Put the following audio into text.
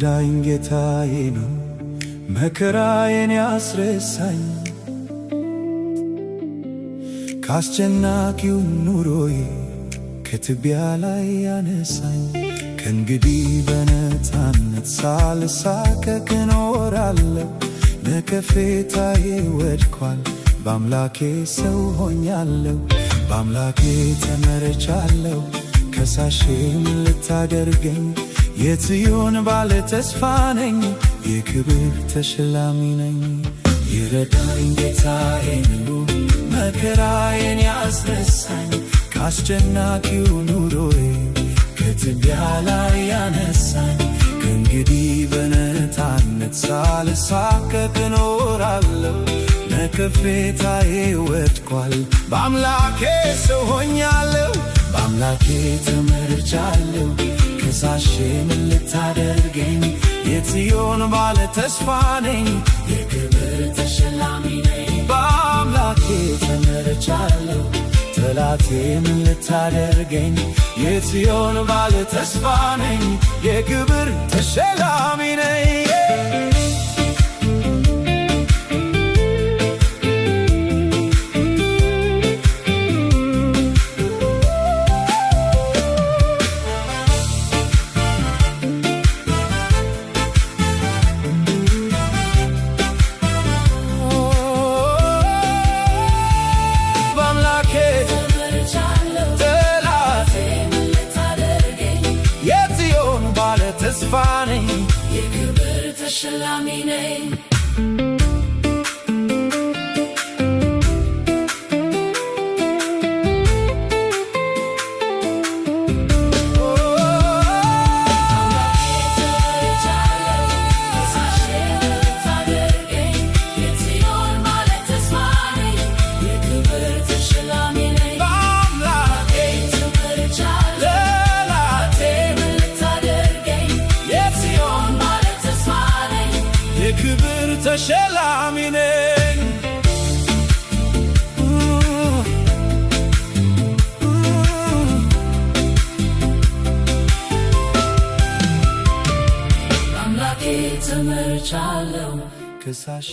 ይረዳኝ ጌታዬ ነው መከራዬን ያስረሳኝ ካስጨናቂው ኑሮዬ ከትቢያ ላይ ያነሳኝ ከእንግዲህ በነፃነት ሳልሳቀቅ እኖራለሁ ነቀፌታዬ ወድቋል በአምላኬ ሰው ሆኛለሁ በአምላኬ ተመርቻለሁ ከሳሼ ምን ልታደርገኝ የጽዮን ባለ ተስፋ ነኝ የክብር ተሸላሚ ነኝ ይረዳኝ ጌታዬ ነው መከራዬን ያስረሳኝ ካስጨናቂው ኑሮዬ ከትቢያ ላይ ያነሳኝ ከእንግዲህ በነፃነት ሳልሳቀቅ እኖራለሁ ነቀፌታዬ ወድቋል በአምላኬ ሰው ሆኛለሁ በአምላኬ ተመርቻለሁ ከሳሼ ምን ልታደርገኝ የጽዮን ባለ ተስፋ ነኝ የክብር ተሸላሚ ነኝ በአምላኬ ተመርቻለሁ ጠላቴ ምን ልታደርገኝ የጽዮን ባለ ተስፋ ነኝ የክብር ተሸላሚ ነኝ ተስፋ ነኝ የክብር ተሸላሚ ነኝ የክብር ተሸላሚ ነኝ በአምላኬ ተመርቻለሁ ከሳሼ